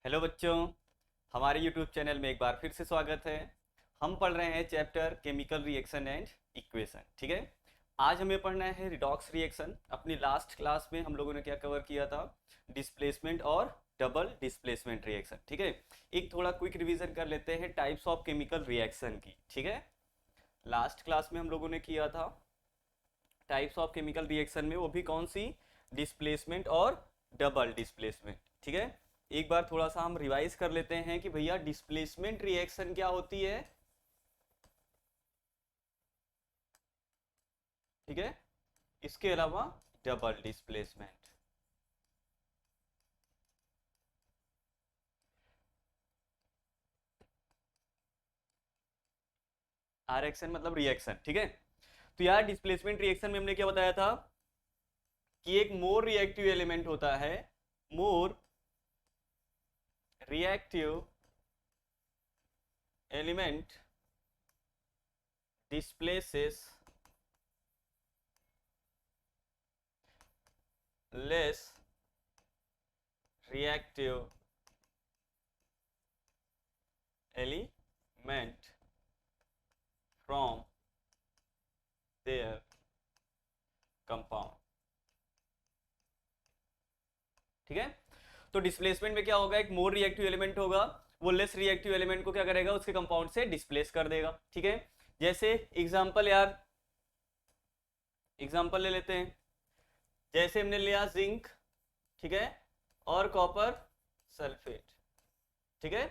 Hello बच्चों, हमारे YouTube channel में एक बार फिर से स्वागत है। हम पढ़ रहे हैं chapter chemical reaction and equation. ठीक है, आज हमें पढ़ना है रिडॉक्स रिएक्शन। अपनी लास्ट क्लास में हम लोगों ने क्या कवर किया था? डिस्प्लेसमेंट और डबल डिस्प्लेसमेंट रिएक्शन। ठीक है, एक थोड़ा क्विक रिवीजन कर लेते हैं टाइप्स ऑफ केमिकल रिएक्शन की। ठीक है, लास्ट क्लास में हम लोगों ने किया था टाइप्स ऑफ केमिकल रिएक्शन में, वो भी कौन सी? डिस्प्लेसमेंट और डबल डिस्प्लेसमेंट। ठीक है, एक बार थोड़ा सा हम रिवाइज कर लेते हैं कि भैया डिस्प्लेसमेंट रिएक्शन क्या होती है। ठीक है, इसके अलावा डबल डिस्प्लेसमेंट। रिएक्शन मतलब रिएक्शन। ठीक है, तो यार डिस्प्लेसमेंट रिएक्शन में हमने क्या बताया था कि एक मोर रिएक्टिव एलिमेंट होता है। More reactive element displaces less reactive element from their compound। ठीक है, तो डिस्प्लेसमेंट में क्या होगा? एक मोर रिएक्टिव एलिमेंट होगा, वो लेस रिएक्टिव एलिमेंट को क्या करेगा? उसके कंपाउंड से डिस्प्लेस कर देगा। ठीक है, जैसे एग्जांपल यार, एग्जांपल ले लेते हैं। जैसे हमने लिया जिंक, ठीक है, और कॉपर सल्फेट। ठीक है,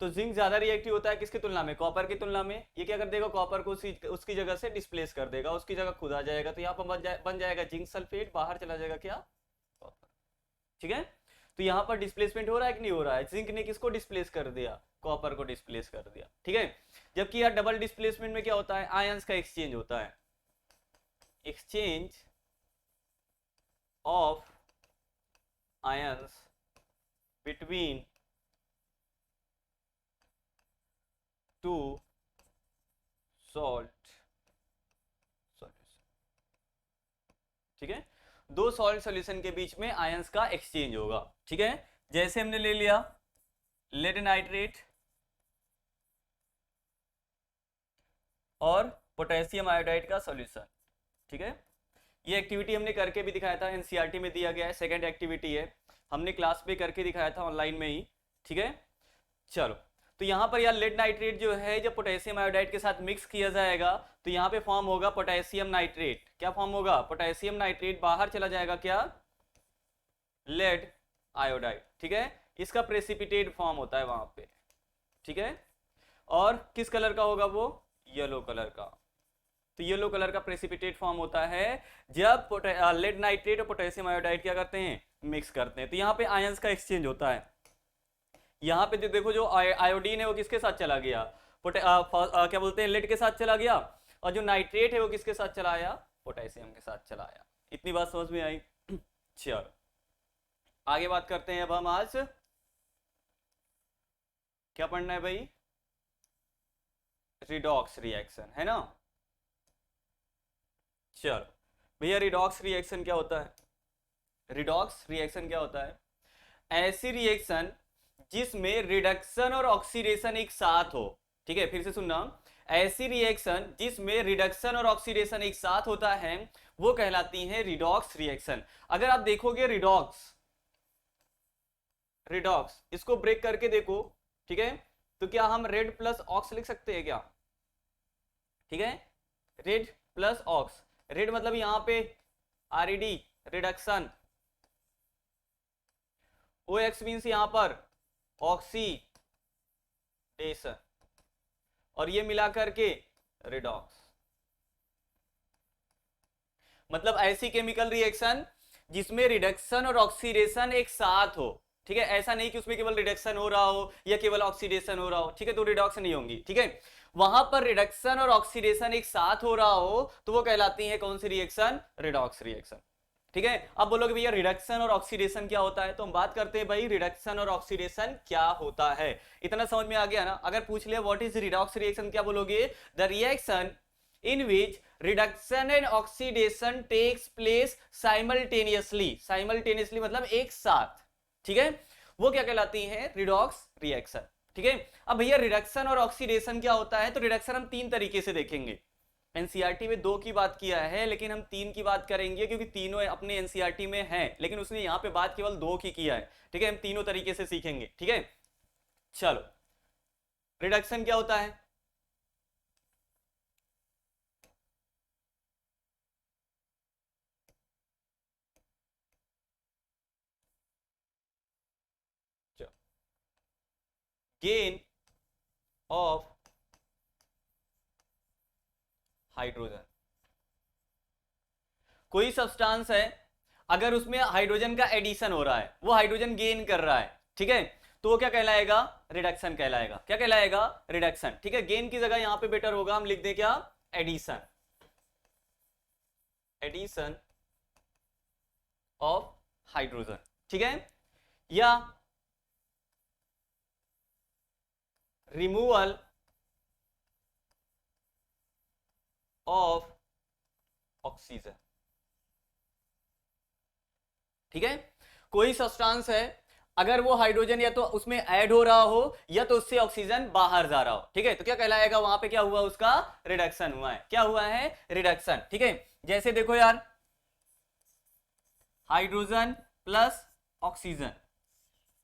तो जिंक ज्यादा रिएक्टिव होता है किसकी तुलना में? कॉपर की तुलना में। ये क्या कर देगा? कॉपर को उसकी जगह से डिस्प्लेस कर देगा, उसकी जगह खुद आ जाएगा। तो यहाँ पर बन जाएगा जिंक सल्फेट, बाहर चला जाएगा क्या? कॉपर। ठीक है, तो यहाँ पर डिस्प्लेसमेंट हो रहा है कि नहीं हो रहा है? जिंक ने किसको डिस्प्लेस कर दिया? कॉपर को डिस्प्लेस कर दिया। ठीक है, जबकि यार डबल डिस्प्लेसमेंट में क्या होता है? आयंस का एक्सचेंज होता है। Exchange of ions between two salt solution. ठीक है, दो सॉल्ट सॉल्यूशन के बीच में आयंस का एक्सचेंज होगा। ठीक है, जैसे हमने ले लिया लेड नाइट्रेट और पोटेशियम आयोडाइड का सॉल्यूशन। ठीक है, ये एक्टिविटी हमने करके भी दिखाया था, एनसीईआरटी में दिया गया है, सेकंड एक्टिविटी है, हमने क्लास पे करके दिखाया था ऑनलाइन में ही। ठीक है, चलो, तो यहाँ पर यार लेड नाइट्रेट जो है जब पोटेशियम आयोडाइड के साथ मिक्स किया जाएगा तो यहाँ पे फॉर्म होगा पोटेशियम नाइट्रेट। क्या फॉर्म होगा? Potassium nitrate. बाहर चला जाएगा क्या? Lead iodide. ठीक है, इसका प्रेसिपिटेट फॉर्म होता है वहां पे। ठीक है, और किस कलर का होगा वो? येलो कलर का। तो येलो कलर का प्रेसिपिटेट फॉर्म होता है जब लेड नाइट्रेट और पोटेशियम आयोडाइड क्या करते हैं? मिक्स करते हैं। तो यहाँ पे आयंस का एक्सचेंज होता है। यहाँ पे देखो, जो आयोडीन है वो किसके साथ चला गया? क्या बोलते हैं, लेड के साथ चला गया। और जो नाइट्रेट है वो किसके साथ चला आया? पोटेशियम के साथ चला आया। इतनी बात समझ में आई? चलो आगे बात करते हैं। अब हम आज क्या पढ़ना है भाई? रिडॉक्स रिएक्शन, है ना? चलो भैया, रिडॉक्स रिएक्शन क्या होता है? रिडॉक्स रिएक्शन क्या होता है? ऐसी रिएक्शन जिसमें रिडक्शन और ऑक्सीडेशन एक साथ हो। ठीक है, फिर से सुनना। ऐसी रिएक्शन जिसमें रिडक्शन और ऑक्सीडेशन एक साथ होता है वो कहलाती है रिडॉक्स रिएक्शन। अगर आप देखोगे रिडॉक्स, रिडॉक्स इसको ब्रेक करके देखो, ठीक है, तो क्या हम रेड प्लस ऑक्स लिख सकते हैं क्या? ठीक है, रेड प्लस ऑक्स। रेड मतलब यहां पे आरईडी, रिडक्शन। ओ एक्स मीन्स यहां पर ऑक्सीडेशन, और ये मिलाकर के रिडॉक्स। मतलब ऐसी केमिकल रिएक्शन जिसमें रिडक्शन और ऑक्सीडेशन एक साथ हो। ठीक है, ऐसा नहीं कि उसमें केवल रिडक्शन हो रहा हो या केवल ऑक्सीडेशन हो रहा हो। ठीक है, तो रिडॉक्स नहीं होंगी। ठीक है, वहां पर रिडक्शन और ऑक्सीडेशन एक साथ हो रहा हो तो वो कहलाती है कौन सी रिएक्शन? Redox reaction. ठीक है, अब बोलोगे भैया रिडक्शन और ऑक्सीडेशन क्या होता है? तो हम बात करते हैं भाई रिडक्शन और ऑक्सीडेशन क्या होता है। इतना समझ में आ गया ना? अगर पूछ लिया व्हाट इज रिडॉक्स रिएक्शन, क्या बोलोगे? The reaction in which reduction and oxidation takes place simultaneously। simultaneously मतलब एक साथ। ठीक है, वो क्या कहलाती है, रिडॉक्स रिएक्शन। ठीक है, अब भैया रिडक्शन और ऑक्सीडेशन क्या होता है, तो रिडक्शन हम तीन तरीके से देखेंगे। एनसीईआरटी में दो की बात किया है, लेकिन हम तीन की बात करेंगे क्योंकि तीनों अपने एनसीईआरटी में हैं, लेकिन उसने यहाँ पे बात केवल दो की किया है। ठीक है, हम तीनों तरीके से सीखेंगे। ठीक है, चलो रिडक्शन क्या होता है, गेन ऑफ हाइड्रोजन। कोई सब्सटेंस है, अगर उसमें हाइड्रोजन का एडिशन हो रहा है, वो हाइड्रोजन गेन कर रहा है, ठीक है, तो वो क्या कहलाएगा, रिडक्शन कहलाएगा। क्या कहलाएगा, रिडक्शन। ठीक है, गेन की जगह यहां पे बेटर होगा हम लिख दें क्या, एडिशन, एडिशन ऑफ हाइड्रोजन। ठीक है, या रिमूवल ऑफ ऑक्सीजन। ठीक है, कोई सब्सटेंस है, अगर वो हाइड्रोजन या तो उसमें ऐड हो रहा हो या तो उससे ऑक्सीजन बाहर जा रहा हो, ठीक है, तो क्या कहलाएगा, वहां पे क्या हुआ, उसका रिडक्शन हुआ है। क्या हुआ है, रिडक्शन। ठीक है, जैसे देखो यार, हाइड्रोजन प्लस ऑक्सीजन,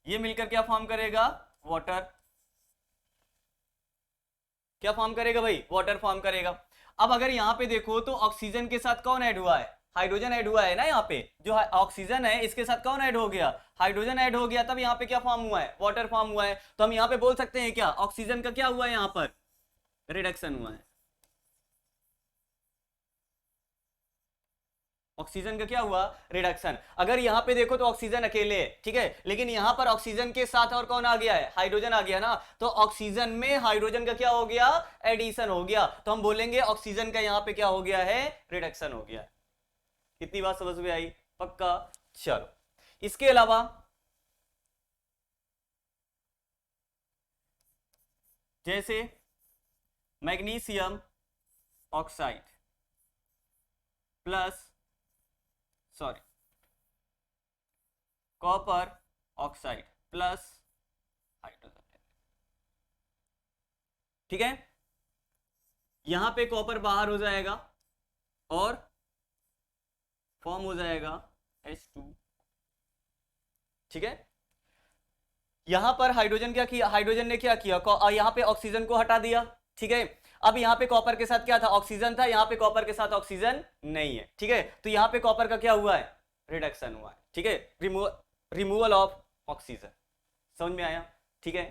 ये मिलकर क्या फॉर्म करेगा, वाटर। क्या फॉर्म करेगा भाई, वाटर फॉर्म करेगा। अब अगर यहां पे देखो तो ऑक्सीजन के साथ कौन ऐड हुआ है, हाइड्रोजन ऐड हुआ है ना, यहाँ पे जो ऑक्सीजन है इसके साथ कौन ऐड हो गया, हाइड्रोजन ऐड हो गया, तब यहाँ पे क्या फॉर्म हुआ है, वाटर फॉर्म हुआ है। तो हम यहाँ पे बोल सकते हैं क्या, ऑक्सीजन का क्या हुआ है, यहाँ पर रिडक्शन हुआ है। ऑक्सीजन का क्या हुआ, रिडक्शन। अगर यहां पे देखो तो ऑक्सीजन अकेले है, ठीक है, लेकिन यहां पर ऑक्सीजन के साथ और कौन आ गया है, हाइड्रोजन आ गया ना, तो ऑक्सीजन में हाइड्रोजन का क्या हो गया, एडिशन हो गया, तो हम बोलेंगे ऑक्सीजन का यहां पे क्या हो गया है, रिडक्शन हो गया। कितनी बात समझ में आई, पक्का। चलो इसके अलावा जैसे magnesium oxide plus, sorry, copper oxide plus hydrogen. ठीक है, यहां पे कॉपर बाहर हो जाएगा और फॉर्म हो जाएगा H2। ठीक है, यहां पर हाइड्रोजन क्या किया, हाइड्रोजन ने क्या किया, यहां पे ऑक्सीजन को हटा दिया। ठीक है, अब यहां पे कॉपर के साथ क्या था, ऑक्सीजन था, यहां पे कॉपर के साथ ऑक्सीजन नहीं है। ठीक है, तो यहां पे कॉपर का क्या हुआ है, रिडक्शन हुआ है। ठीक है, रिमूवल ऑफ ऑक्सीजन। समझ में आया, ठीक है।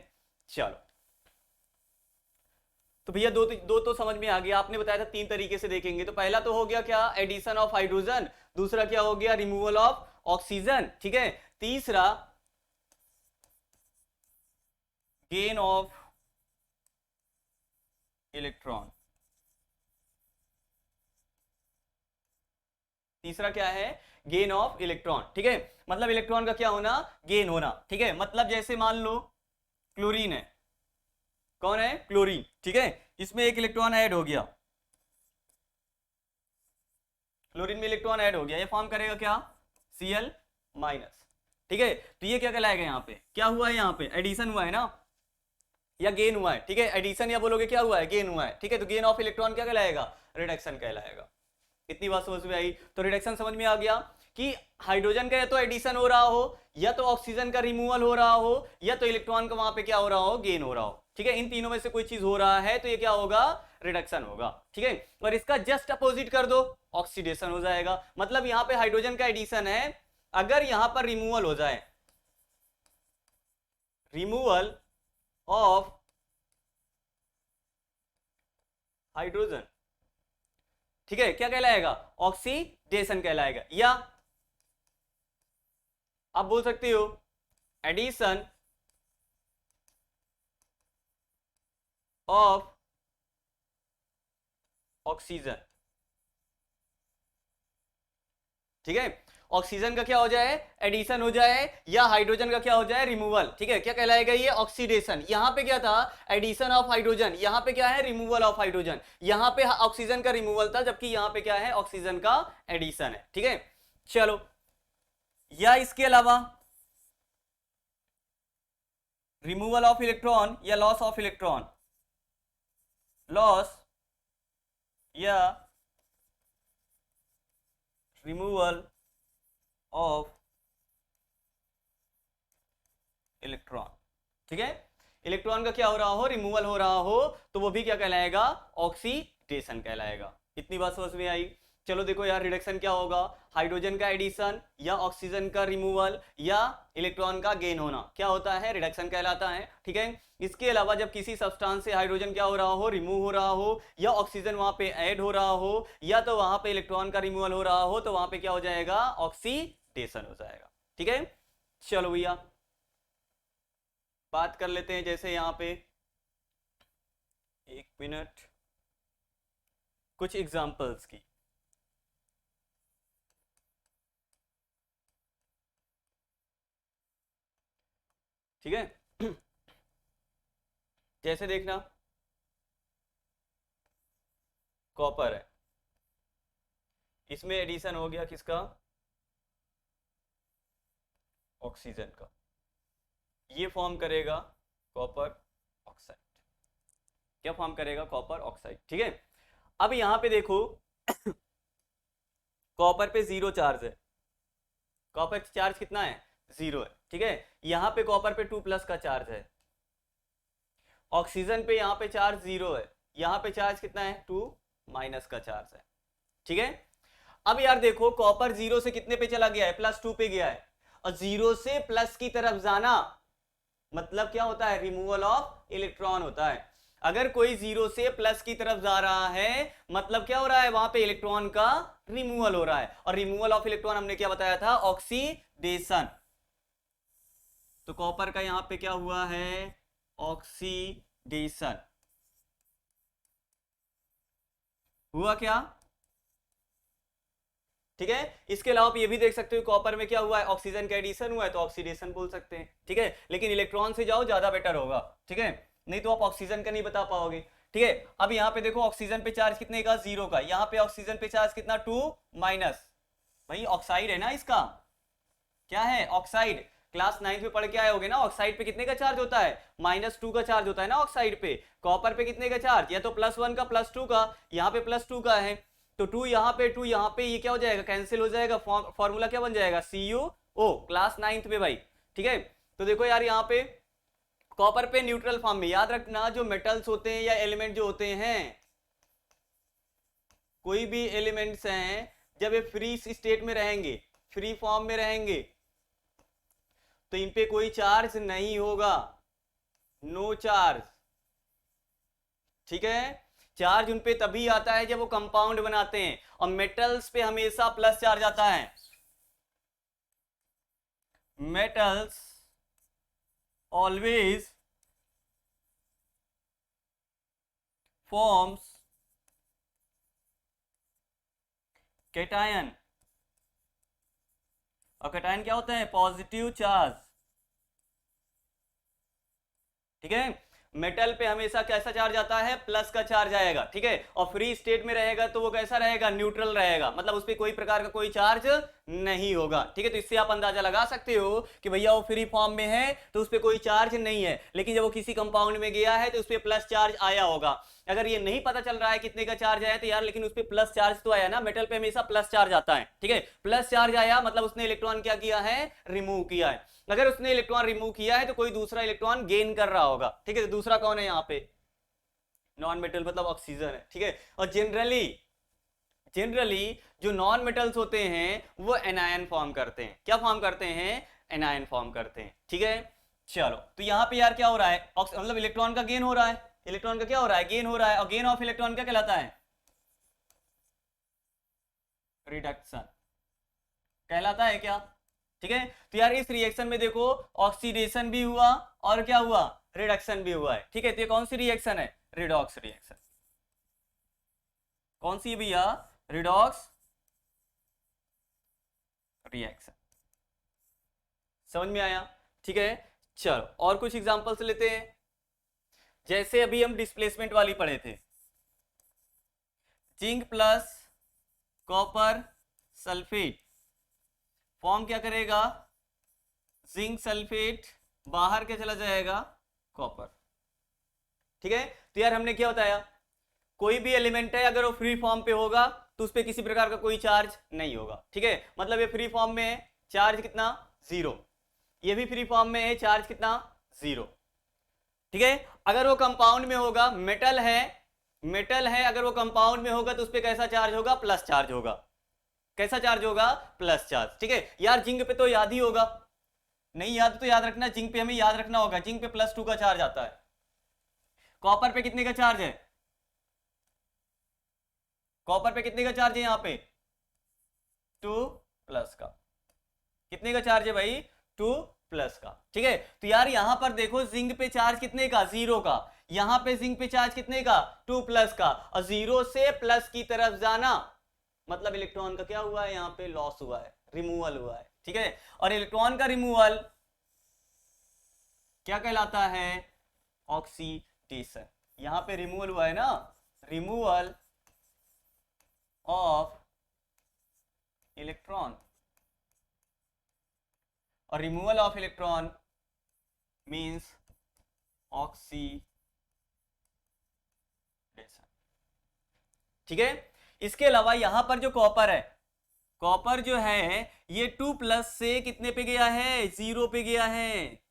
चलो तो भैया दो तो समझ में आ गया, आपने बताया था तीन तरीके से देखेंगे, तो पहला तो हो गया क्या, एडिशन ऑफ हाइड्रोजन, दूसरा क्या हो गया, रिमूवल ऑफ ऑक्सीजन। ठीक है, तीसरा गेन ऑफ इलेक्ट्रॉन। तीसरा क्या है, गेन ऑफ इलेक्ट्रॉन। ठीक है, मतलब इलेक्ट्रॉन का क्या होना, गेन होना। ठीक है, मतलब जैसे मान लो क्लोरीन है, कौन है, क्लोरीन। ठीक है, इसमें एक इलेक्ट्रॉन ऐड हो गया, क्लोरीन में इलेक्ट्रॉन ऐड हो गया, ये फॉर्म करेगा क्या, Cl माइनस। ठीक है, तो ये क्या कहलाएगा, यहाँ पे क्या हुआ है, यहाँ पे एडिशन हुआ है ना, या गेन हुआ है। ठीक है, एडिशन या बोलोगे क्या हुआ है, गेन हुआ है। ठीक है, तो गेन ऑफ इलेक्ट्रॉन क्या कहलाएगा, रिडक्शन कहलाएगा। इतनी बात समझ में आई, तो रिडक्शन समझ में आ गया कि हाइड्रोजन का या तो एडिशन हो रहा हो, या तो ऑक्सीजन का रिमूवल हो रहा हो, या तो इलेक्ट्रॉन का वहां पे क्या हो रहा हो, गेन हो रहा हो। ठीक है, इन तीनों में से कोई चीज हो रहा है तो ये क्या होगा, रिडक्शन होगा। ठीक है, और इसका जस्ट अपोजिट कर दो, ऑक्सीडेशन हो जाएगा। मतलब यहां पे हाइड्रोजन का एडिशन है, अगर यहां पर रिमूवल हो जाए, रिमूवल ऑफ हाइड्रोजन, ठीक है, क्या कहलाएगा, ऑक्सीडेशन कहलाएगा। या आप बोल सकते हो एडिशन ऑफ ऑक्सीजन। ठीक है, ऑक्सीजन का क्या हो जाए, एडिशन हो जाए, या हाइड्रोजन का क्या हो जाए, रिमूवल। ठीक है, क्या कहलाएगा ये, ऑक्सीडेशन। यहां पे क्या था, एडिशन ऑफ हाइड्रोजन, यहां पे क्या है, रिमूवल ऑफ हाइड्रोजन। यहां पे ऑक्सीजन का रिमूवल था, जबकि यहां पे क्या है, ऑक्सीजन का एडिशन है। ठीक है, चलो, या इसके अलावा रिमूवल ऑफ इलेक्ट्रॉन या लॉस ऑफ इलेक्ट्रॉन, लॉस या रिमूवल ऑफ इलेक्ट्रॉन। ठीक है, इलेक्ट्रॉन का क्या हो रहा हो, रिमूवल हो रहा हो, तो वो भी क्या कहलाएगा, ऑक्सीडेशन कहलाएगा। इतनी बात समझ में आई। चलो देखो यार, रिडक्शन क्या होगा, हाइड्रोजन का एडिशन या ऑक्सीजन का रिमूवल या इलेक्ट्रॉन का गेन होना क्या होता है, रिडक्शन कहलाता है। ठीक है, इसके अलावा जब किसी सब्सटेंस से हाइड्रोजन क्या हो रहा हो, रिमूव हो रहा हो, या ऑक्सीजन वहां पे ऐड हो रहा हो, या तो वहां पे इलेक्ट्रॉन का रिमूवल हो रहा हो, तो वहां पे क्या हो जाएगा, ऑक्सीडेशन हो जाएगा। ठीक है, चलो भैया बात कर लेते हैं, जैसे यहां पे 1 मिनट, कुछ एग्जांपल्स की। ठीक है, जैसे देखना, कॉपर है, इसमें एडिशन हो गया किसका, ऑक्सीजन का, ये फॉर्म करेगा कॉपर ऑक्साइड। क्या फॉर्म करेगा, कॉपर ऑक्साइड। ठीक है, अब यहां पे देखो कॉपर पे 0 चार्ज है, कॉपर चार्ज कितना है, 0 है। ठीक है, यहां पे कॉपर पे 2+ का चार्ज है, ऑक्सीजन पे यहां पे चार्ज 0 है, यहां पे चार्ज कितना है, 2- का चार्ज है। ठीक है, अब यार देखो कॉपर 0 से कितने पे चला गया है, +2 पे गया है, और 0 से प्लस की तरफ जाना मतलब क्या होता है, रिमूवल ऑफ इलेक्ट्रॉन होता है। अगर कोई 0 से प्लस की तरफ जा रहा है मतलब क्या हो रहा है, वहां पे इलेक्ट्रॉन का रिमूवल हो रहा है, और रिमूवल ऑफ इलेक्ट्रॉन हमने क्या बताया था, ऑक्सीडेशन। तो कॉपर का यहां पे क्या हुआ है, ऑक्सीडेशन हुआ क्या। ठीक है, इसके अलावा आप ये भी देख सकते हो कॉपर में क्या हुआ है, ऑक्सीजन का एडिशन हुआ है, तो ऑक्सीडेशन बोल सकते हैं। ठीक है, लेकिन इलेक्ट्रॉन से जाओ ज्यादा बेटर होगा। ठीक है, नहीं तो आप ऑक्सीजन का नहीं बता पाओगे। ठीक है, अब यहाँ पे देखो ऑक्सीजन पे चार्ज कितने का, 0 का, यहाँ पे ऑक्सीजन पे चार्ज कितना, 2-। भाई ऑक्साइड है ना इसका, क्या है, ऑक्साइड। क्लास 9 में पढ़ के आए होगे ना, ऑक्साइड पे कितने का चार्ज होता है, -2 का चार्ज होता है ना ऑक्साइड पे। कॉपर पे कितने का चार्ज, या तो +1 का, +2 का, यहाँ पे +2 का है, तो 2 यहाँ पे 2 यहाँ पे, ये क्या हो जाएगा, कैंसिल हो जाएगा, फॉर्मूला क्या बन जाएगा, CuO, क्लास 9 में भाई। ठीक है, तो देखो यार यहाँ पे कॉपर पे न्यूट्रल फॉर्म में, याद रखना जो मेटल्स होते हैं या एलिमेंट जो होते हैं, कोई भी एलिमेंट्स हैं, जब ये फ्री स्टेट में रहेंगे, फ्री फॉर्म में रहेंगे, तो इन पे कोई चार्ज नहीं होगा, नो चार्ज। ठीक है, चार्ज उन पे तभी आता है जब वो कंपाउंड बनाते हैं, और मेटल्स पे हमेशा प्लस चार्ज आता है। मेटल्स ऑलवेज फॉर्म्स कैटायन, और कैटायन क्या होता है, पॉजिटिव चार्ज। ठीक है, मेटल पे हमेशा कैसा चार्ज आता है, प्लस का चार्ज आएगा। ठीक है, और फ्री स्टेट में रहेगा तो वो कैसा रहेगा, न्यूट्रल रहेगा, मतलब उस पर कोई प्रकार का कोई चार्ज नहीं होगा। ठीक है, तो इससे आप अंदाजा लगा सकते हो कि भैया वो फ्री फॉर्म में है तो उस पर कोई चार्ज नहीं है, लेकिन जब वो किसी कंपाउंड में गया है तो उस पर प्लस चार्ज आया होगा। अगर ये नहीं पता चल रहा है कितने का चार्ज आया तो यार, लेकिन उस पर प्लस चार्ज तो आया ना, मेटल पे हमेशा प्लस चार्ज आता है। ठीक है, प्लस चार्ज आया मतलब उसने इलेक्ट्रॉन क्या किया है, रिमूव किया है। अगर उसने इलेक्ट्रॉन रिमूव किया है तो कोई दूसरा इलेक्ट्रॉन गेन कर रहा होगा। ठीक है, तो दूसरा कौन है यहाँ पे, नॉन मेटल मतलब ऑक्सीजन है। ठीक है, और जनरली जो नॉन मेटल्स होते हैं वो एनायन फॉर्म करते हैं। क्या फॉर्म करते हैं, एनायन फॉर्म करते हैं। ठीक है, चलो तो यहाँ पे यार क्या हो रहा है, मतलब इलेक्ट्रॉन का गेन हो रहा है, इलेक्ट्रॉन का क्या हो रहा है, गेन हो रहा है, और गेन ऑफ इलेक्ट्रॉन क्या कहलाता है, रिडक्शन कहलाता है क्या। ठीक है, तो यार इस रिएक्शन में देखो ऑक्सीडेशन भी हुआ और क्या हुआ, रिडक्शन भी हुआ है। ठीक है, तो ये कौन सी रिएक्शन है, रिडॉक्स रिएक्शन। कौन सी है भैया, रिडॉक्स रिएक्शन। समझ में आया। ठीक है, चलो और कुछ एग्जांपल्स लेते हैं। जैसे अभी हम डिस्प्लेसमेंट वाली पढ़े थे, zinc plus copper sulphate form क्या करेगा, जिंक सल्फेट बाहर क्या चला जाएगा, कॉपर। ठीक है, तो यार हमने क्या बताया, कोई भी एलिमेंट है अगर वो फ्री फॉर्म पे होगा तो उस पर किसी प्रकार का कोई चार्ज नहीं होगा। ठीक है, मतलब ये फ्री फॉर्म में है, चार्ज कितना, जीरो। ये भी फ्री फॉर्म में है, चार्ज कितना, जीरो। ठीक है, अगर वो कंपाउंड में होगा, मेटल है, मेटल है, अगर वो कंपाउंड में होगा तो उस पर कैसा चार्ज होगा, प्लस चार्ज होगा। कैसा चार्ज होगा, प्लस चार्ज। ठीक है यार, जिंक पे तो याद ही होगा, नहीं याद तो याद रखना, जिंक पे हमें याद रखना होगा, जिंक पे +2 का चार्ज आता है। कॉपर पे कितने का चार्ज है, कॉपर पे कितने का चार्ज है यहाँ पे, 2+ का। कितने का चार्ज है भाई, 2+ का। ठीक है, तो यार यहां पर देखो जिंक पे चार्ज कितने का, 0 का। यहां पे जिंक पे चार्ज कितने का, 2+ का। और 0 से प्लस की तरफ जाना मतलब इलेक्ट्रॉन का क्या हुआ है, यहां पे लॉस हुआ है, रिमूवल हुआ है। ठीक है, और इलेक्ट्रॉन का रिमूवल क्या कहलाता है, ऑक्सीडेशन। यहां पे रिमूवल हुआ है ना, रिमूवल ऑफ इलेक्ट्रॉन। और removal of electron means oxidation. ठीक है, इसके अलावा यहां पर जो कॉपर है, कॉपर जो है ये 2+ से कितने पे गया है, 0 पे गया है।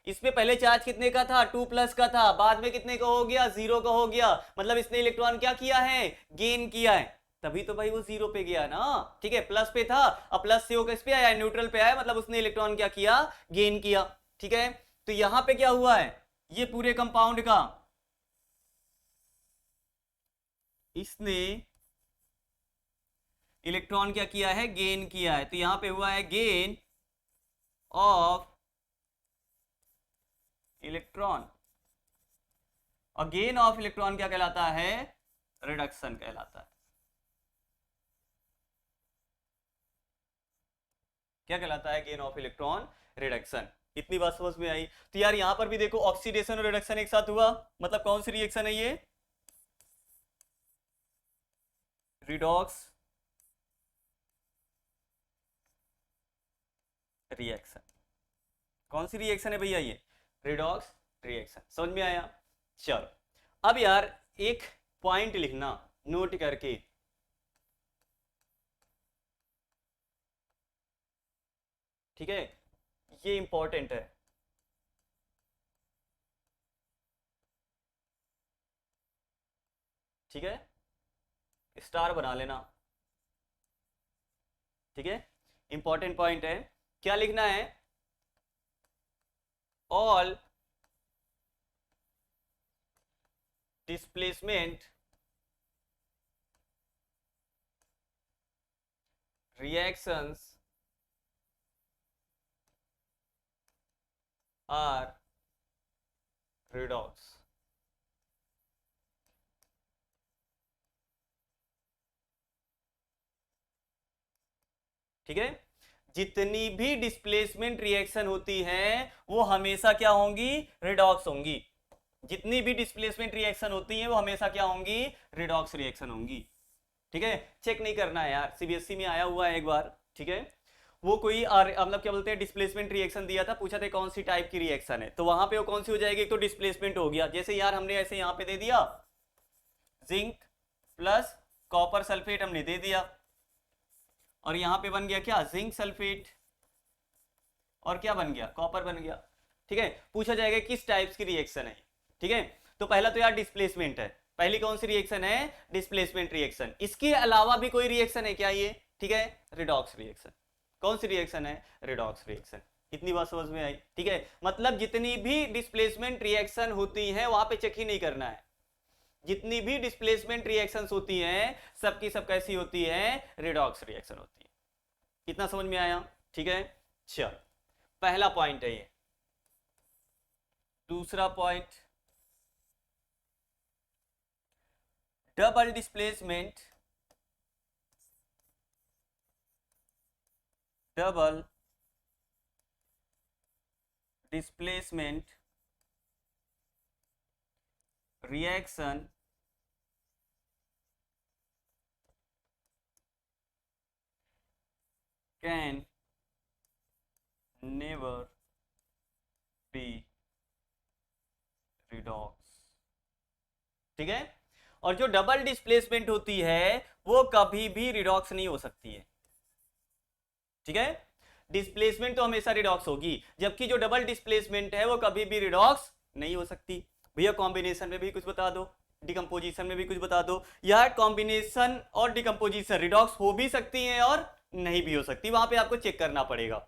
इसमें पहले चार्ज कितने का था, 2+ का था, बाद में कितने का हो गया, 0 का हो गया। मतलब इसने इलेक्ट्रॉन क्या किया है, गेन किया है, तभी तो भाई वो 0 पे गया ना। ठीक है, प्लस पे था, अब प्लस से वो किस पे आया, न्यूट्रल पे आया, मतलब उसने इलेक्ट्रॉन क्या किया, गेन किया। ठीक है, तो यहां पे क्या हुआ है, ये पूरे कंपाउंड का इसने इलेक्ट्रॉन क्या किया है, गेन किया है। तो यहां पे हुआ है गेन ऑफ इलेक्ट्रॉन। और गेन ऑफ इलेक्ट्रॉन क्या कहलाता है, रिडक्शन कहलाता है। क्या कहलाता है, गेन ऑफ इलेक्ट्रॉन रिडक्शन। इतनी बात समझ में आई। तो यार यहां पर भी देखो ऑक्सीडेशन और रिडक्शन एक साथ हुआ, मतलब कौन सी रिएक्शन है ये, रिडॉक्स रिएक्शन। कौन सी रिएक्शन है भैया ये, रिडॉक्स रिएक्शन। समझ में आया। चलो अब यार एक पॉइंट लिखना नोट करके, ठीक है, ये इंपॉर्टेंट है। ठीक है, स्टार बना लेना। ठीक है, इंपॉर्टेंट पॉइंट है, क्या लिखना है, all displacement reactions are redox। ठीक है, जितनी भी डिस्प्लेसमेंट रिएक्शन होती हैं वो हमेशा क्या होंगी, रिडॉक्स होंगी। जितनी भी डिस्प्लेसमेंट रिएक्शन होती हैं वो हमेशा क्या होंगी, रिडॉक्स रिएक्शन होंगी। ठीक है, चेक नहीं करना है यार, सीबीएसई में आया हुआ है एक बार। ठीक है, वो कोई मतलब क्या बोलते हैं, डिस्प्लेसमेंट रिएक्शन दिया था, पूछा था कौन सी टाइप की रिएक्शन है, तो वहां पे वो कौन सी हो जाएगी, एक तो डिस्प्लेसमेंट हो गया, जैसे यार हमने ऐसे यहां पे दे दिया जिंक प्लस कॉपर सल्फेट हमने दे दिया, और यहां पे बन गया क्या, जिंक सल्फेट, और क्या बन गया, कॉपर बन गया। ठीक है, पूछा जाएगा किस टाइप्स की रिएक्शन है। ठीक है, तो पहला तो यार डिस्प्लेसमेंट है, पहली कौन सी रिएक्शन है, डिस्प्लेसमेंट रिएक्शन। इसके अलावा भी कोई रिएक्शन है क्या ये, ठीक है, रिडॉक्स रिएक्शन। कौन सी रिएक्शन है, रिडॉक्स रिएक्शन। इतनी बात समझ में आई। ठीक है, मतलब जितनी भी डिस्प्लेसमेंट रिएक्शन होती है वहां पे चेक ही नहीं करना है, जितनी भी डिस्प्लेसमेंट रिएक्शंस होती हैं सबकी सब कैसी होती है, रिडॉक्स रिएक्शन होती है। इतना समझ में आया। ठीक है, चलो पहला पॉइंट है ये। दूसरा point, double displacement, double displacement reaction can never redox, ठीक है। और जो डबल डिस्प्लेसमेंट होती है वो कभी भी रिडॉक्स नहीं हो सकती है, ठीक है। डिस्प्लेसमेंट तो हमेशा रिडॉक्स होगी, जबकि जो डबल डिस्प्लेसमेंट है वो कभी भी रिडॉक्स नहीं हो सकती। भैया कॉम्बिनेशन में भी कुछ बता दो, डिकम्पोजिशन में भी कुछ बता दो। यार कॉम्बिनेशन और डिकम्पोजिशन रिडॉक्स हो भी सकती हैं और नहीं भी हो सकती, वहां पे आपको चेक करना पड़ेगा।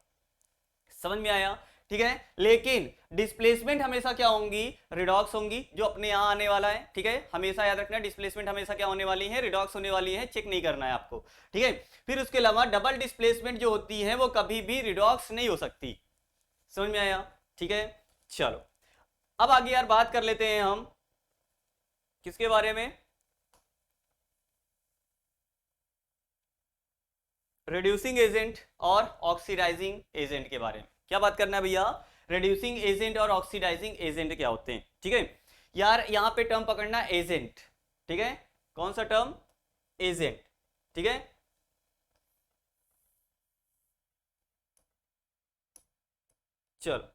समझ में आया, ठीक है। लेकिन डिस्प्लेसमेंट हमेशा क्या होंगी, रिडॉक्स होंगी, जो अपने यहां आने वाला है, ठीक है। हमेशा याद रखना डिस्प्लेसमेंट हमेशा क्या होने वाली है, रिडॉक्स होने वाली है, चेक नहीं करना है आपको, ठीक है। फिर उसके अलावा डबल डिस्प्लेसमेंट जो होती है वो कभी भी रिडॉक्स नहीं हो सकती। समझ में आया, ठीक है। चलो अब आगे यार बात कर लेते हैं हम किसके बारे में, रिड्यूसिंग एजेंट और ऑक्सीडाइजिंग एजेंट के बारे में। क्या बात करना है भैया, रिड्यूसिंग एजेंट और ऑक्सीडाइजिंग एजेंट क्या होते हैं, ठीक है। यार यहां पे टर्म पकड़ना एजेंट, ठीक है। कौन सा टर्म, एजेंट, ठीक है। चलो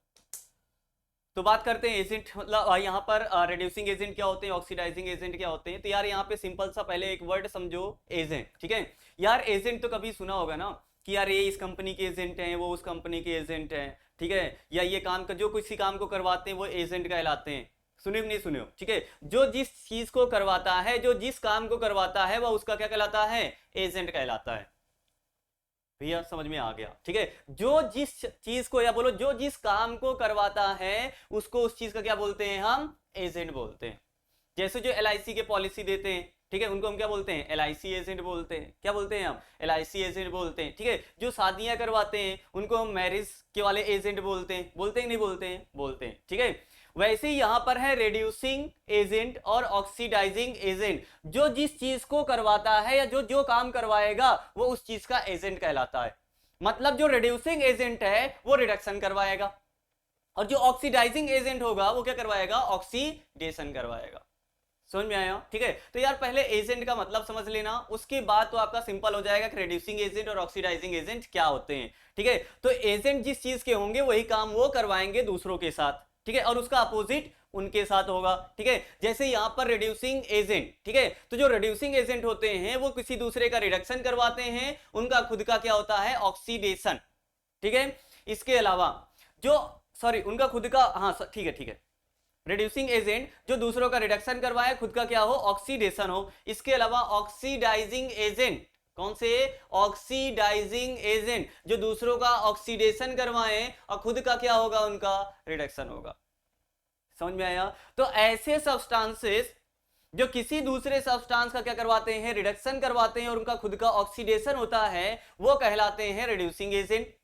तो बात करते हैं एजेंट, मतलब यहाँ पर रिड्यूसिंग एजेंट क्या होते हैं, ऑक्सीडाइजिंग एजेंट क्या होते हैं। तो यार यहाँ पे सिंपल सा पहले एक वर्ड समझो, एजेंट, ठीक है। यार एजेंट तो कभी सुना होगा ना कि यार ये इस कंपनी के एजेंट हैं, वो उस कंपनी के एजेंट हैं, ठीक है। या ये काम का जो किसी काम को करवाते हैं वो एजेंट कहलाते हैं। सुनियो नहीं सुनियो, ठीक है। जो जिस चीज को करवाता है, जो जिस काम को करवाता है वह उसका क्या कहलाता है, एजेंट कहलाता है। भैया समझ में आ गया, ठीक है। जो जिस चीज को, या बोलो जो जिस काम को करवाता है उसको उस चीज का क्या बोलते हैं, हम एजेंट बोलते हैं। जैसे जो LIC के पॉलिसी देते हैं, ठीक है, उनको हम क्या बोलते हैं, LIC एजेंट बोलते हैं। क्या बोलते हैं हम, LIC एजेंट बोलते हैं, ठीक है। जो शादियां करवाते हैं उनको हम मैरिज के वाले एजेंट बोलते हैं। बोलते हैं नहीं बोलते हैं, बोलते हैं, ठीक है। वैसे ही यहां पर है रिड्यूसिंग एजेंट और ऑक्सीडाइजिंग एजेंट। जो जिस चीज को करवाता है या जो जो काम करवाएगा वो उस चीज का एजेंट कहलाता है। मतलब जो रिड्यूसिंग एजेंट है वो रिडक्शन करवाएगा, और जो ऑक्सीडाइजिंग एजेंट होगा वो क्या करवाएगा, ऑक्सीडेशन करवाएगा। समझ में आया, ठीक है। तो यार पहले एजेंट का मतलब समझ लेना, उसके बाद तो आपका सिंपल हो जाएगा कि रिड्यूसिंग एजेंट और ऑक्सीडाइजिंग एजेंट क्या होते हैं, ठीक है। तो एजेंट जिस चीज के होंगे वही काम वो करवाएंगे दूसरों के साथ, ठीक है, और उसका अपोजिट उनके साथ होगा, ठीक है। जैसे यहां पर रिड्यूसिंग एजेंट, ठीक है, तो जो रिड्यूसिंग एजेंट होते हैं वो किसी दूसरे का रिडक्शन करवाते हैं, उनका खुद का क्या होता है, ऑक्सीडेशन, ठीक है। इसके अलावा जो, सॉरी उनका खुद का, हाँ ठीक है, ठीक है। रिड्यूसिंग एजेंट जो दूसरों का रिडक्शन करवाए, खुद का क्या हो, ऑक्सीडेशन हो। इसके अलावा ऑक्सीडाइजिंग एजेंट, कौन से, ऑक्सीडाइजिंग एजेंट जो दूसरों का ऑक्सीडेशन करवाएं और खुद का क्या होगा, उनका रिडक्शन होगा। समझ में आया। तो ऐसे सब्सटेंसेस जो किसी दूसरे सब्सटेंस का क्या करवाते हैं, रिडक्शन करवाते हैं, और उनका खुद का ऑक्सीडेशन होता है, वो कहलाते हैं रिड्यूसिंग एजेंट।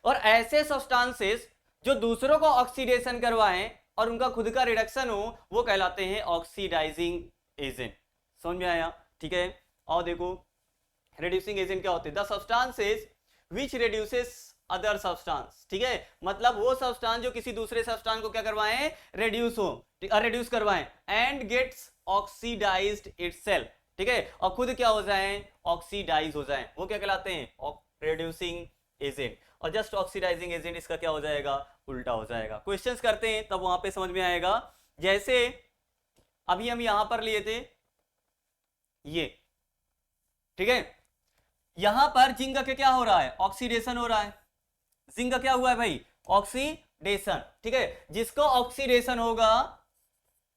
और ऐसे सब्सटेंसेस जो दूसरों को ऑक्सीडेशन करवाएं और उनका खुद का रिडक्शन हो, वो कहलाते हैं ऑक्सीडाइजिंग एजेंट। समझ में आया, ठीक है। और देखो रिड्यूसिंग एजेंट क्या होते हैं, the substances which reduces other substance, ठीक है। मतलब वो सब्सटेंस जो किसी दूसरे सब्सटेंस को क्या करवाएं, रिड्यूस हो, रिड्यूस करवाएं, एंड गेट्स ऑक्सीडाइज्ड इटसेल्फ, ठीक है, और खुद क्या हो जाएं, ऑक्सीडाइज हो जाएं, वो क्या कहलाते हैं, रिड्यूसिंग एजेंट। और जस्ट ऑक्सीडाइजिंग एजेंट इसका क्या हो जाएगा, उल्टा हो जाएगा। क्वेश्चंस करते हैं तब वहां पे समझ में आएगा। जैसे अभी हम यहां पर लिए थे ये, ठीक है, यहां पर जिंक का क्या हो रहा है, ऑक्सीडेशन हो रहा है। जिंक का क्या हुआ है भाई, ऑक्सीडेशन, ठीक है। जिसको ऑक्सीडेशन होगा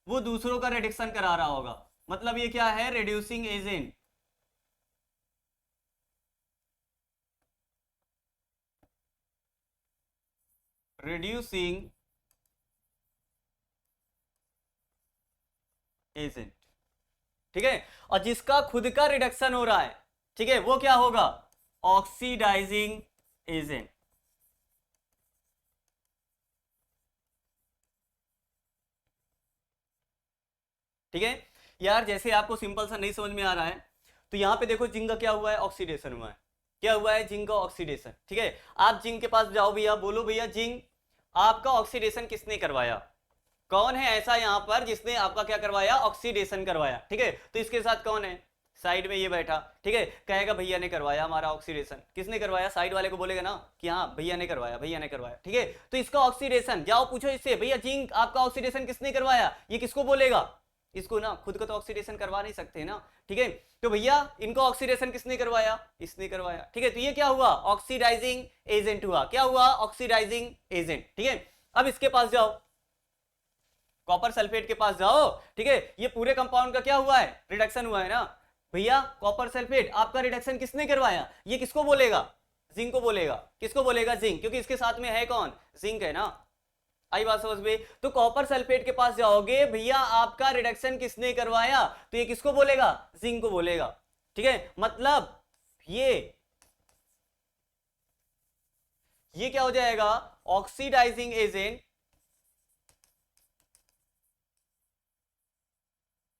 वो दूसरों का रिडक्शन करा रहा होगा, मतलब ये क्या है, रिड्यूसिंग एजेंट। रिड्यूसिंग एजेंट, ठीक है। और जिसका खुद का रिडक्शन हो रहा है, ठीक है, वो क्या होगा, ऑक्सीडाइजिंग एजेंट। ठीक है यार, जैसे आपको सिंपल सा नहीं समझ में आ रहा है तो यहां पे देखो जिंक का क्या हुआ है, ऑक्सीडेशन हुआ है। क्या हुआ है, जिंक का ऑक्सीडेशन, ठीक है। आप जिंक के पास जाओ भैया, बोलो भैया जिंक आपका ऑक्सीडेशन किसने करवाया, कौन है ऐसा यहां पर जिसने आपका क्या करवाया, ऑक्सीडेशन करवाया, ठीक है। तो इसके साथ कौन है, साइड में ये बैठा, ठीक है, कहेगा भैया ने करवाया हमारा ऑक्सीडेशन। किसने करवाया? साइड वाले को बोलेगा ना कि हाँ भैया ने करवाया, भैया ने करवाया, ठीक है। तो इसका ऑक्सीडेशन, जाओ पूछो इससे, भैया जिंक आपका ऑक्सीडेशन किसने करवाया, ये किसको बोलेगा? इसको ना, खुद को तो ऑक्सीडेशन करवा नहीं सकते ना, ठीक है। तो भैया इनको ऑक्सीडेशन किसने करवाया? इसने करवाया, ठीक है। तो ये क्या हुआ? ऑक्सीडाइजिंग एजेंट हुआ। क्या हुआ? ऑक्सीडाइजिंग एजेंट, ठीक है। अब इसके पास जाओ, कॉपर सल्फेट के पास जाओ, ठीक है। ये पूरे कंपाउंड का क्या हुआ है? रिडक्शन हुआ है ना भैया। कॉपर सल्फेट आपका रिडक्शन किसने करवाया? ये किसको बोलेगा? जिंक को बोलेगा। किसको बोलेगा? जिंक, क्योंकि इसके साथ में है कौन? जिंक है ना। आई बात समझ में? तो कॉपर सल्फेट के पास जाओगे, भैया आपका रिडक्शन किसने करवाया, तो ये किसको बोलेगा? जिंक को बोलेगा, ठीक है। मतलब ये क्या हो जाएगा? ऑक्सीडाइजिंग एजेंट,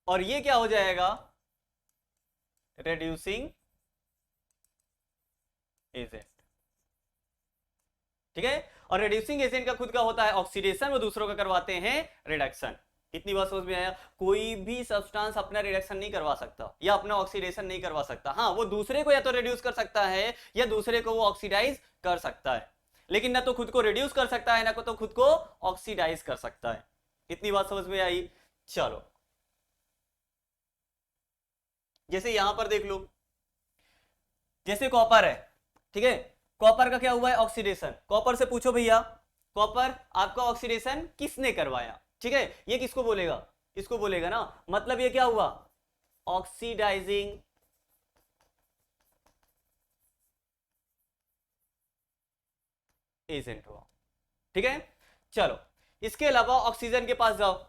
और ये क्या हो जाएगा? रेड्यूसिंग एजेंट, ठीक है। और रेड्यूसिंग एजेंट का खुद का होता है ऑक्सीडेशन, वो दूसरों का करवाते हैं रिडक्शन। इतनी बात समझ में आया? कोई भी सब्सटेंस अपना रिडक्शन नहीं करवा सकता या अपना ऑक्सीडेशन नहीं करवा सकता। हाँ, वो दूसरे को या तो रिड्यूस कर सकता है या दूसरे को वो ऑक्सीडाइज कर सकता है, लेकिन ना तो खुद को रिड्यूस कर सकता है ना तो खुद को ऑक्सीडाइज कर सकता है। इतनी बात समझ में आई? चलो, जैसे यहां पर देख लो, जैसे कॉपर है, ठीक है। कॉपर का क्या हुआ है? ऑक्सीडेशन। कॉपर से पूछो भैया, कॉपर आपका ऑक्सीडेशन किसने करवाया, ठीक है। ये किसको बोलेगा? इसको बोलेगा ना। मतलब ये क्या हुआ? ऑक्सीडाइजिंग एजेंट हुआ, ठीक है। चलो, इसके अलावा ऑक्सीजन के पास जाओ।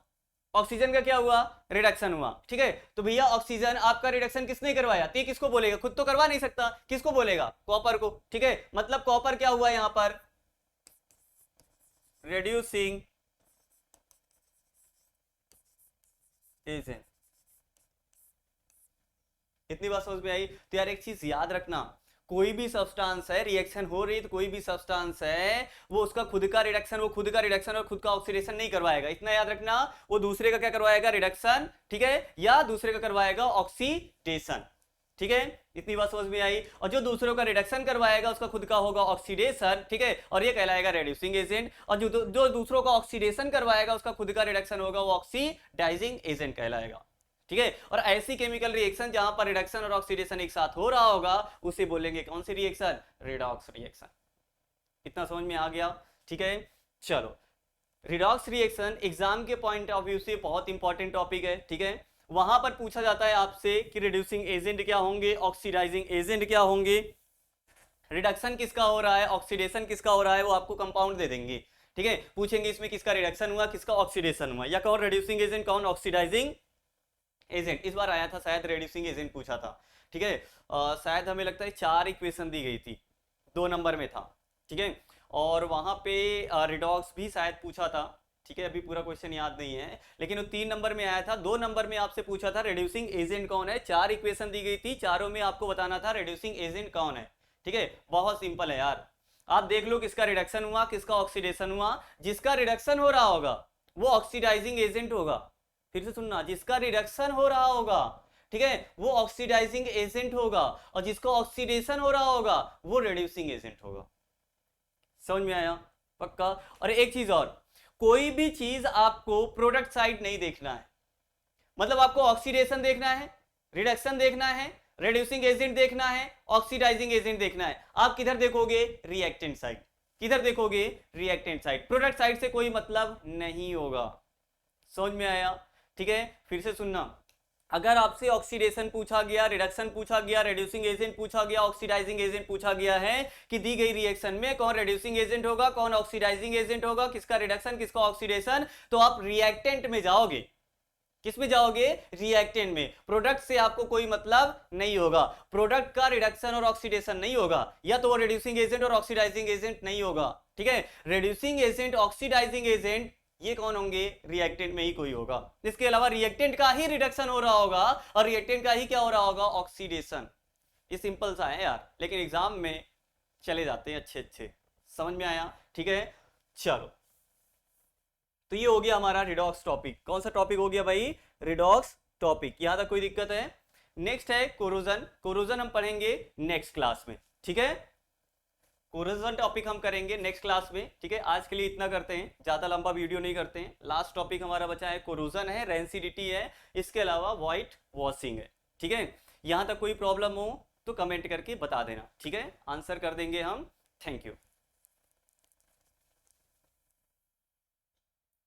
ऑक्सीजन का क्या हुआ? रिडक्शन हुआ, ठीक है। तो भैया ऑक्सीजन आपका रिडक्शन किसने करवाया, तो ये किसको बोलेगा? खुद तो करवा नहीं सकता, किसको बोलेगा? कॉपर को, ठीक है। मतलब कॉपर क्या हुआ यहां पर? Reducing agent. इतनी बात समझ में आई? तो यार एक चीज याद रखना, कोई भी सब्सटेंस है, रिएक्शन हो रही है तो कोई भी सब्सटेंस है, वो उसका खुद का रिडक्शन, वो खुद का रिडक्शन और खुद का ऑक्सीडेशन नहीं करवाएगा। इतना याद रखना, वो दूसरे का क्या करवाएगा? रिडक्शन, ठीक है, या दूसरे का करवाएगा ऑक्सीडेशन, ठीक है। इतनी बात समझ में आई? और जो दूसरों का रिडक्शन करवाएगा उसका खुद का होगा ऑक्सीडेशन, ठीक है, और ये कहलाएगा रेड्यूसिंग एजेंट। और जो दूसरों का ऑक्सीडेशन करवाएगा उसका खुद का रिडक्शन होगा, वो ऑक्सीडाइजिंग एजेंट कहलाएगा, ठीक है। और ऐसी केमिकल रिएक्शन जहां पर रिडक्शन और ऑक्सीडेशन एक साथ हो रहा होगा उसे बोलेंगे कौन सी रिएक्शन? Redox reaction. इतना समझ में आ गया? ठीक है। चलो, रिडॉक्स रिएक्शन एग्जाम के पॉइंट ऑफ व्यू से बहुत इंपॉर्टेंट टॉपिक है, ठीक है। वहां पर पूछा जाता है आपसे कि रिड्यूसिंग एजेंट क्या होंगे, ऑक्सीडाइजिंग एजेंट क्या होंगे, रिडक्शन किसका हो रहा है, ऑक्सीडेशन किसका हो रहा है, वो आपको कंपाउंड दे देंगे, ठीक है। पूछेंगे इसमें किसका रिडक्शन हुआ, किसका ऑक्सीडेशन हुआ, या कौन रिड्यूसिंग एजेंट, कौन ऑक्सीडाइजिंग एजेंट। इस बार आया था शायद रेड्यूसिंग एजेंट पूछा था, ठीक है। शायद हमें लगता है 4 इक्वेशन दी गई थी, 2 नंबर में था, ठीक है। और वहां पे रिडॉक्स भी शायद पूछा था, ठीक है। अभी पूरा क्वेश्चन याद नहीं है, लेकिन वो 3 नंबर में आया था। 2 नंबर में आपसे पूछा था रेड्यूसिंग एजेंट कौन है। 4 इक्वेशन दी गई थी, चारों में आपको बताना था रेड्यूसिंग एजेंट कौन है, ठीक है। बहुत सिंपल है यार, आप देख लो किसका रिडक्शन हुआ, किसका ऑक्सीडेशन हुआ। जिसका रिडक्शन हो रहा होगा वो ऑक्सीडाइजिंग एजेंट होगा। फिर से सुनना, जिसका रिडक्शन हो रहा होगा, ठीक है, वो ऑक्सीडाइजिंग एजेंट होगा, और जिसका ऑक्सीडेशन हो रहा होगा वो रिड्यूसिंग एजेंट होगा। समझ में आया? पक्का? और एक चीज और, कोई भी चीज आपको प्रोडक्ट साइड नहीं देखना है। मतलब आपको ऑक्सीडेशन देखना है, रिडक्शन देखना है, रिड्यूसिंग एजेंट देखना है, ऑक्सीडाइजिंग एजेंट देखना है। आप किधर देखोगे? Reactant side. किधर देखोगे? Reactant side. प्रोडक्ट साइड से कोई मतलब नहीं होगा। समझ में आया? ठीक है। फिर से सुनना, अगर आपसे ऑक्सीडेशन पूछा गया, रिडक्शन पूछा गया, रिड्यूसिंग एजेंट पूछा गया, ऑक्सीडाइजिंग एजेंट पूछा गया है कि दी गई रिएक्शन में कौन रिड्यूसिंग एजेंट होगा, कौन ऑक्सीडाइजिंग एजेंट होगा, किसका रिडक्शन, किसका ऑक्सीडेशन, तो आप रिएक्टेंट में जाओगे। किस में जाओगे? रिएक्टेंट में। प्रोडक्ट से आपको कोई मतलब नहीं होगा, प्रोडक्ट का रिडक्शन और ऑक्सीडेशन नहीं होगा, या तो वो रिड्यूसिंग एजेंट और ऑक्सीडाइजिंग एजेंट नहीं होगा, ठीक है। रिड्यूसिंग एजेंट, ऑक्सीडाइजिंग एजेंट, ये कौन होंगे? रिएक्टेंट में ही कोई होगा। इसके अलावा रिएक्टेंट का ही रिडक्शन हो रहा होगा और रिएक्टेंट का ही क्या हो रहा होगा? ऑक्सीडेशन। ये सिंपल सा है यार, लेकिन एग्जाम में चले जाते हैं अच्छे अच्छे। समझ में आया? ठीक है। चलो, तो ये हो गया हमारा रिडॉक्स टॉपिक। कौन सा टॉपिक हो गया भाई? Redox topic. यहां तक कोई दिक्कत है? नेक्स्ट है कोरोजन। कोरोजन हम पढ़ेंगे नेक्स्ट क्लास में, ठीक है। कोरोजन टॉपिक हम करेंगे नेक्स्ट क्लास में, ठीक है। आज के लिए इतना करते हैं, ज्यादा लंबा वीडियो नहीं करते हैं। लास्ट टॉपिक हमारा बचा है कोरोजन है, रेंसिडिटी है, इसके अलावा व्हाइट वॉशिंग है, ठीक है। यहां तक कोई प्रॉब्लम हो तो कमेंट करके बता देना, ठीक है, आंसर कर देंगे हम। Thank you.